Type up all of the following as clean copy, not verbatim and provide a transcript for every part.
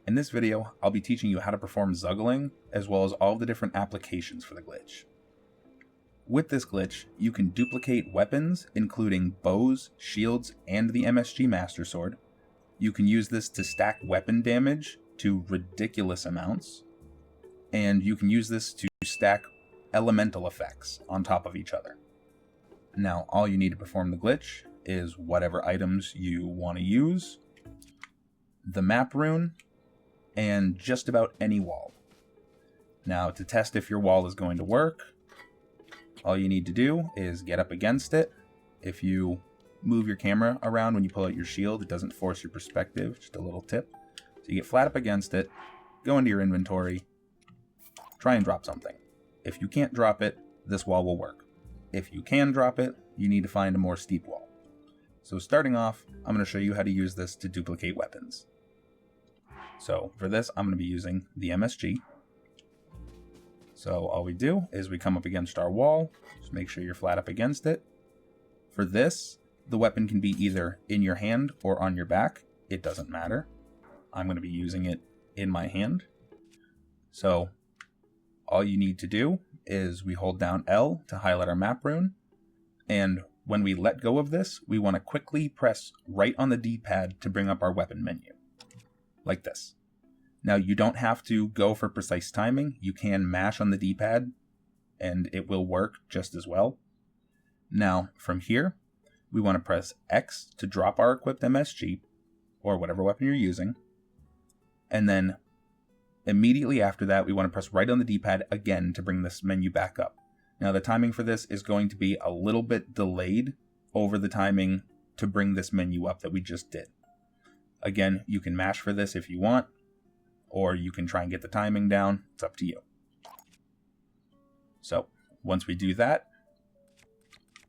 In this video, I'll be teaching you how to perform zuggling, as well as all the different applications for the glitch. With this glitch, you can duplicate weapons, including bows, shields, and the MSG Master Sword. You can use this to stack weapon damage to ridiculous amounts, and you can use this to stack elemental effects on top of each other. Now, all you need to perform the glitch is whatever items you want to use, the map rune, and just about any wall. Now, to test if your wall is going to work, all you need to do is get up against it. If you move your camera around when you pull out your shield, it doesn't force your perspective, just a little tip. So you get flat up against it, go into your inventory, try and drop something. If you can't drop it, this wall will work. If you can drop it, you need to find a more steep wall. So starting off, I'm going to show you how to use this to duplicate weapons. So for this, I'm going to be using the MSG. So all we do is we come up against our wall, just make sure you're flat up against it. For this, the weapon can be either in your hand or on your back. It doesn't matter. I'm going to be using it in my hand. So all you need to do is we hold down L to highlight our map rune. And when we let go of this, we want to quickly press right on the D-pad to bring up our weapon menu. Like this. Now, you don't have to go for precise timing. You can mash on the D-pad, and it will work just as well. Now, from here, we want to press X to drop our equipped MSG, or whatever weapon you're using. And then, immediately after that, we want to press right on the D-pad again to bring this menu back up. Now, the timing for this is going to be a little bit delayed over the timing to bring this menu up that we just did. Again, you can mash for this if you want, or you can try and get the timing down. It's up to you. So, once we do that,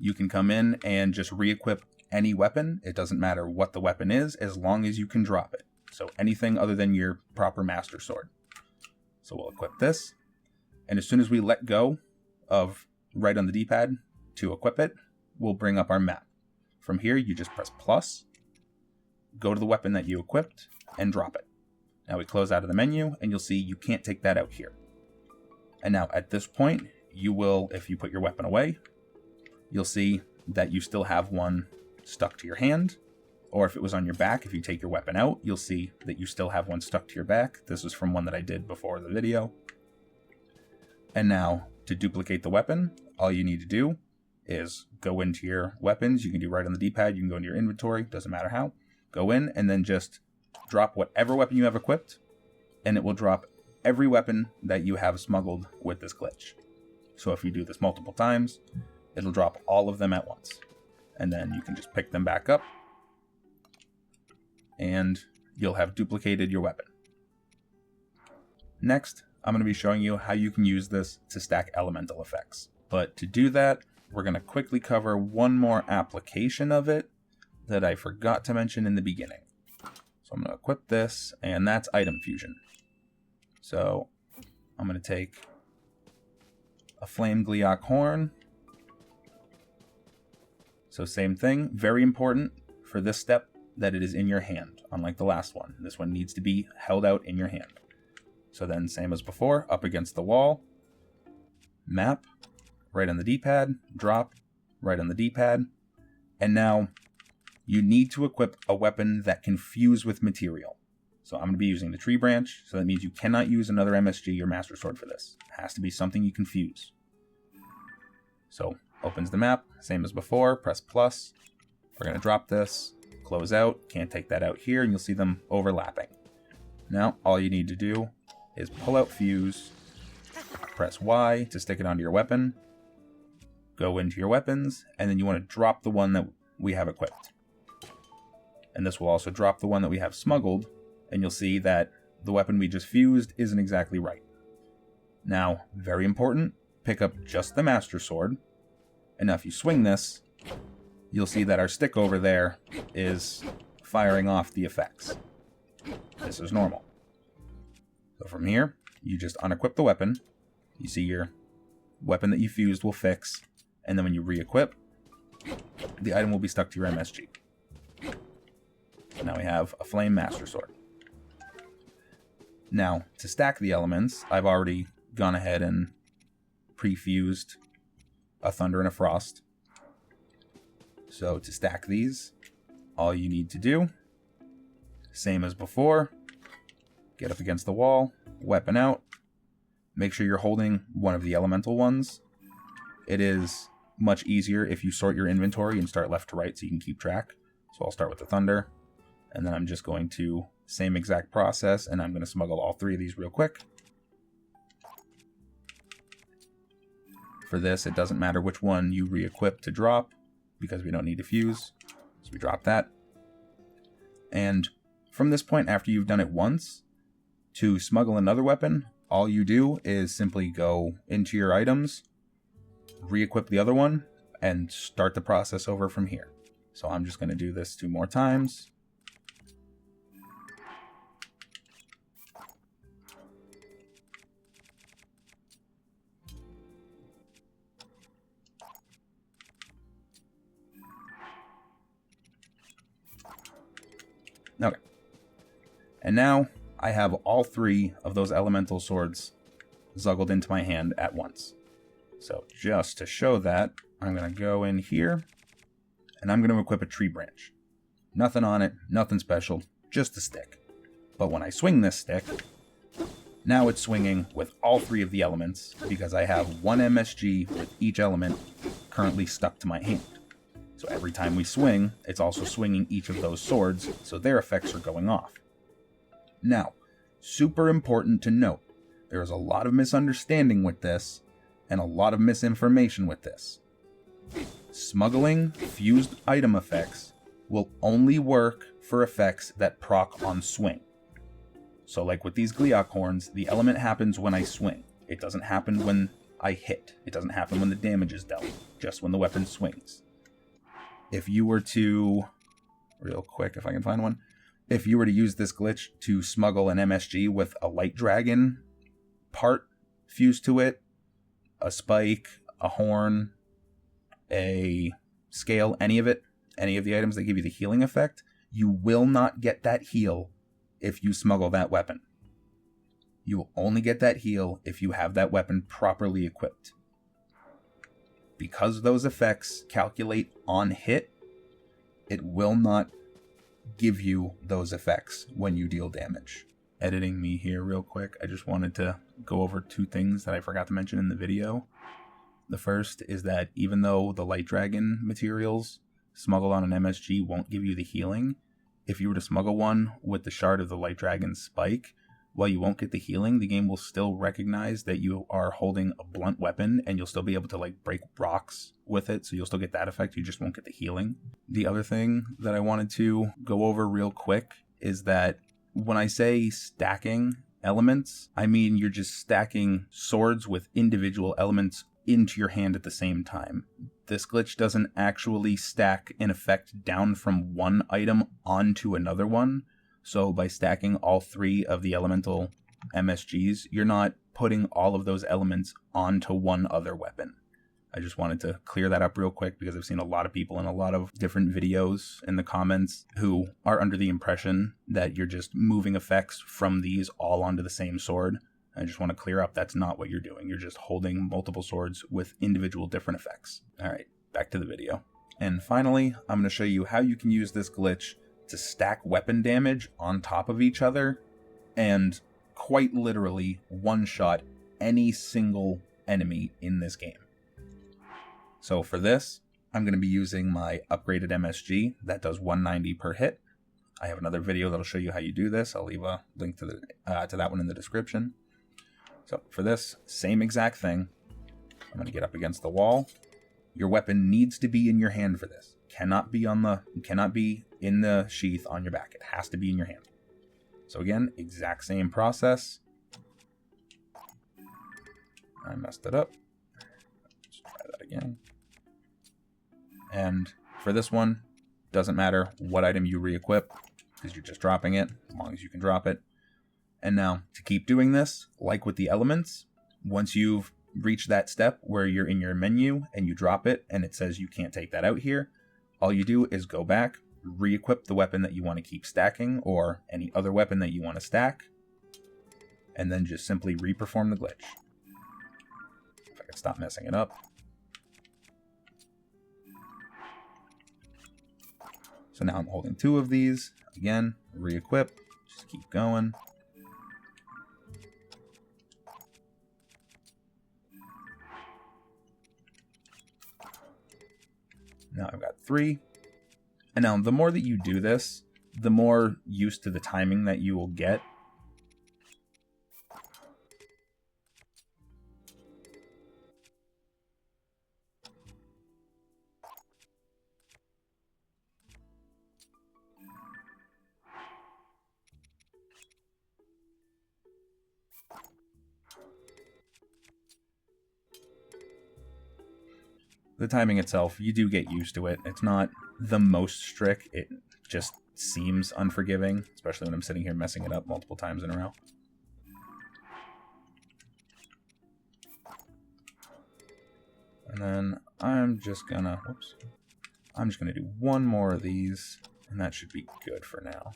you can come in and just re-equip any weapon. It doesn't matter what the weapon is, as long as you can drop it. So, anything other than your proper Master Sword. So, we'll equip this, and as soon as we let go of right on the D-pad to equip it, we'll bring up our map. From here, you just press plus, go to the weapon that you equipped, and drop it. Now we close out of the menu, and you'll see you can't take that out here. And now at this point, you will, if you put your weapon away, you'll see that you still have one stuck to your hand, or if it was on your back, if you take your weapon out, you'll see that you still have one stuck to your back. This is from one that I did before the video. And now, to duplicate the weapon, all you need to do is go into your weapons. You can do right on the D-pad, you can go into your inventory, doesn't matter how. Go in and then just drop whatever weapon you have equipped, and it will drop every weapon that you have smuggled with this glitch. So if you do this multiple times, it'll drop all of them at once. And then you can just pick them back up, and you'll have duplicated your weapon. Next, I'm going to be showing you how you can use this to stack elemental effects. But to do that, we're going to quickly cover one more application of it that I forgot to mention in the beginning. So I'm going to equip this, and that's item fusion. So I'm going to take a flame gliok horn. So same thing, very important for this step that it is in your hand, unlike the last one. This one needs to be held out in your hand. So then, same as before, up against the wall, map, right on the D-pad, drop, right on the D-pad, and now you need to equip a weapon that can fuse with material. So I'm going to be using the tree branch, so that means you cannot use another MSG or Master Sword for this. It has to be something you can fuse. So, opens the map, same as before, press plus, we're going to drop this, close out, can't take that out here, and you'll see them overlapping. Now, all you need to do is pull out fuse, press Y to stick it onto your weapon, go into your weapons, and then you want to drop the one that we have equipped. And this will also drop the one that we have smuggled, and you'll see that the weapon we just fused isn't exactly right. Now, very important, pick up just the Master Sword, and now if you swing this, you'll see that our stick over there is firing off the effects. This is normal. So from here, you just unequip the weapon, you see your weapon that you fused will fix, and then when you re-equip, the item will be stuck to your MSG. So now we have a Flame Master Sword. Now, to stack the elements, I've already gone ahead and pre-fused a Thunder and a Frost. So to stack these, all you need to do, same as before, get up against the wall, weapon out, make sure you're holding one of the elemental ones. It is much easier if you sort your inventory and start left to right so you can keep track. So I'll start with the Thunder, and then I'm just going to, same exact process, and I'm going to smuggle all 3 of these real quick. For this, it doesn't matter which one you re-equip to drop, because we don't need to fuse, so we drop that. And from this point, after you've done it once, to smuggle another weapon, all you do is simply go into your items, re-equip the other one, and start the process over from here. So I'm just going to do this 2 more times. Okay. And now I have all 3 of those elemental swords zuggled into my hand at once. So just to show that, I'm going to go in here, and I'm going to equip a tree branch. Nothing on it, nothing special, just a stick. But when I swing this stick, now it's swinging with all 3 of the elements, because I have 1 MSG with each element currently stuck to my hand. So every time we swing, it's also swinging each of those swords, so their effects are going off. Now, super important to note, there is a lot of misunderstanding with this, and a lot of misinformation with this. Smuggling fused item effects will only work for effects that proc on swing. So like with these Gleeok horns, the element happens when I swing. It doesn't happen when I hit. It doesn't happen when the damage is dealt, just when the weapon swings. If you were to, real quick if I can find one, if you were to use this glitch to smuggle an MSG with a light dragon part fused to it, a spike, a horn, a scale, any of it, any of the items that give you the healing effect, you will not get that heal if you smuggle that weapon. You will only get that heal if you have that weapon properly equipped. Because those effects calculate on hit, it will not give you those effects when you deal damage. Editing me here real quick, I just wanted to go over 2 things that I forgot to mention in the video. The first is that even though the Light Dragon materials smuggled on an MSG won't give you the healing, if you were to smuggle one with the shard of the Light Dragon spike, while you won't get the healing, the game will still recognize that you are holding a blunt weapon, and you'll still be able to like break rocks with it, so you'll still get that effect, you just won't get the healing. The other thing that I wanted to go over real quick is that when I say stacking elements, I mean you're just stacking swords with individual elements into your hand at the same time. This glitch doesn't actually stack an effect down from one item onto another one. So by stacking all 3 of the elemental MSGs, you're not putting all of those elements onto one other weapon. I just wanted to clear that up real quick because I've seen a lot of people in a lot of different videos in the comments who are under the impression that you're just moving effects from these all onto the same sword. I just want to clear up that's not what you're doing. You're just holding multiple swords with individual different effects. Alright, back to the video. And finally, I'm going to show you how you can use this glitch to stack weapon damage on top of each other and quite literally one-shot any single enemy in this game. So for this, I'm going to be using my upgraded MSG that does 190 per hit. I have another video that'll show you how you do this. I'll leave a link to that one in the description. So for this, same exact thing. I'm going to get up against the wall. Your weapon needs to be in your hand for this. Cannot be in the sheath on your back. It has to be in your hand. So again, exact same process. I messed it up. Let's try that again. And for this one, doesn't matter what item you re-equip, because you're just dropping it, as long as you can drop it. And now, to keep doing this, like with the elements, once you've reached that step where you're in your menu and you drop it and it says you can't take that out here, all you do is go back, re-equip the weapon that you want to keep stacking or any other weapon that you want to stack, and then just simply reperform the glitch. If I can stop messing it up. So now I'm holding 2 of these. Again, re-equip. Just keep going. Now I've got 3. And now the more that you do this, the more used to the timing that you will get. The timing itself, you do get used to it. It's not the most strict. It just seems unforgiving, especially when I'm sitting here messing it up multiple times in a row. And then I'm just gonna do 1 more of these, and that should be good for now.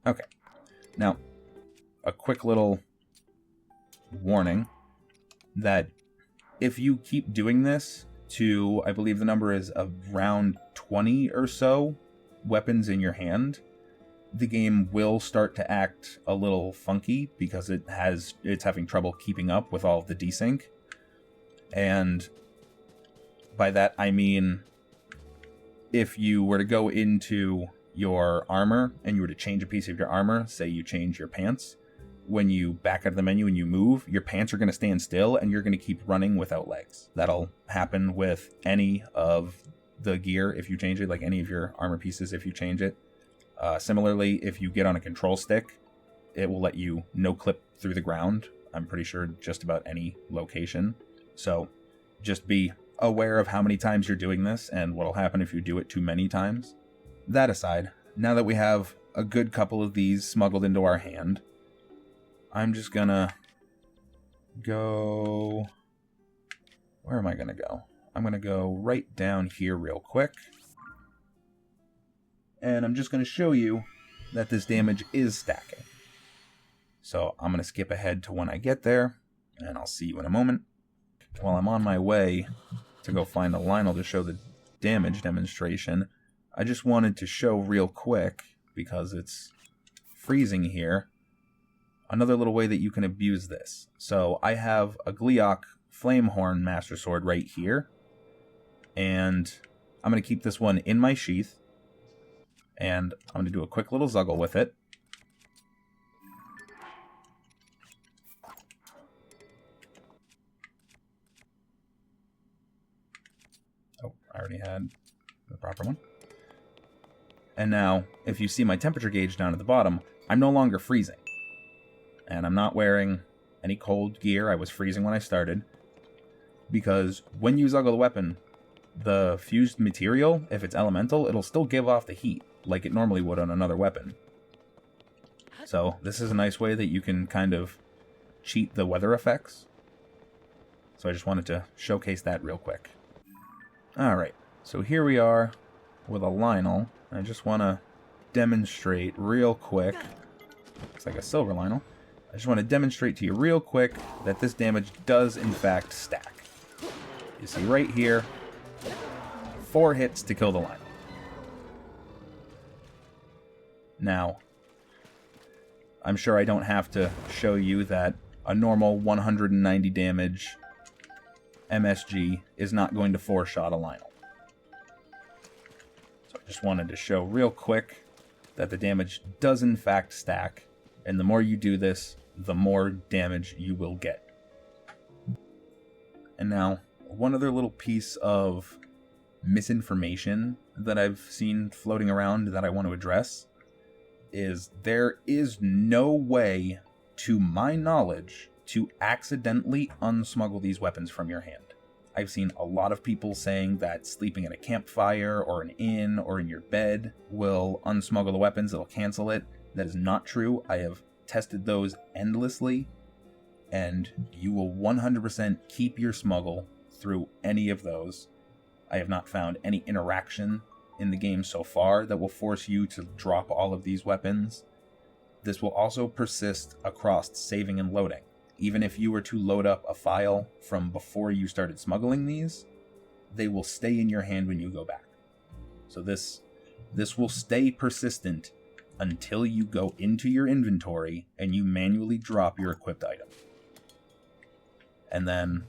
Okay. Now, a quick little warning that if you keep doing this to, I believe the number is around 20 or so weapons in your hand, the game will start to act a little funky because it's having trouble keeping up with all of the desync. And by that I mean, if you were to go into your armor and you were to change a piece of your armor, say you change your pants, when you back out of the menu and you move, your pants are going to stand still and you're going to keep running without legs. That'll happen with any of the gear if you change it, like any of your armor pieces if you change it. Similarly, if you get on a control stick, it will let you no-clip through the ground. I'm pretty sure just about any location. So just be aware of how many times you're doing this and what'll happen if you do it too many times. That aside, now that we have a good couple of these smuggled into our hand, I'm just gonna go... Where am I gonna go? I'm gonna go right down here real quick. And I'm just gonna show you that this damage is stacking. So I'm gonna skip ahead to when I get there, and I'll see you in a moment. While I'm on my way to go find a Lionel to show the damage demonstration, I just wanted to show real quick, because it's freezing here, another little way that you can abuse this. So I have a BigDUCCO Flamehorn Master Sword right here, and I'm going to keep this one in my sheath, and I'm going to do a quick little Zuggle with it. Oh, I already had the proper one. And now, if you see my temperature gauge down at the bottom, I'm no longer freezing. And I'm not wearing any cold gear. I was freezing when I started. Because when you Zuggle the weapon, the fused material, if it's elemental, it'll still give off the heat, like it normally would on another weapon. So this is a nice way that you can kind of cheat the weather effects. So I just wanted to showcase that real quick. Alright, so here we are with a Lionel. I just want to demonstrate real quick. Looks like a silver Lionel. I just want to demonstrate to you real quick that this damage does in fact stack. You see right here, 4 hits to kill the Lionel. Now, I'm sure I don't have to show you that a normal 190 damage MSG is not going to 4-shot a Lionel. So I just wanted to show real quick that the damage does in fact stack, and the more you do this, the more damage you will get. And now, one other little piece of misinformation that I've seen floating around that I want to address is there is no way, to my knowledge, to accidentally unsmuggle these weapons from your hand. I've seen a lot of people saying that sleeping in a campfire or an inn or in your bed will unsmuggle the weapons, it'll cancel it. That is not true. I have tested those endlessly, and you will 100% keep your smuggle through any of those. I have not found any interaction in the game so far that will force you to drop all of these weapons. This will also persist across saving and loading. Even if you were to load up a file from before you started smuggling these, they will stay in your hand when you go back. So this will stay persistent until you go into your inventory and you manually drop your equipped item. And then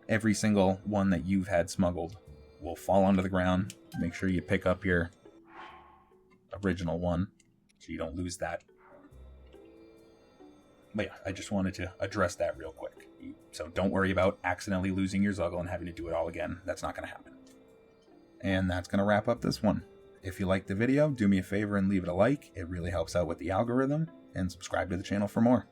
every single one that you've had smuggled will fall onto the ground. Make sure you pick up your original one so you don't lose that. But yeah, I just wanted to address that real quick. So don't worry about accidentally losing your Zuggle and having to do it all again. That's not going to happen. And that's going to wrap up this one. If you liked the video, do me a favor and leave it a like. It really helps out with the algorithm. And subscribe to the channel for more.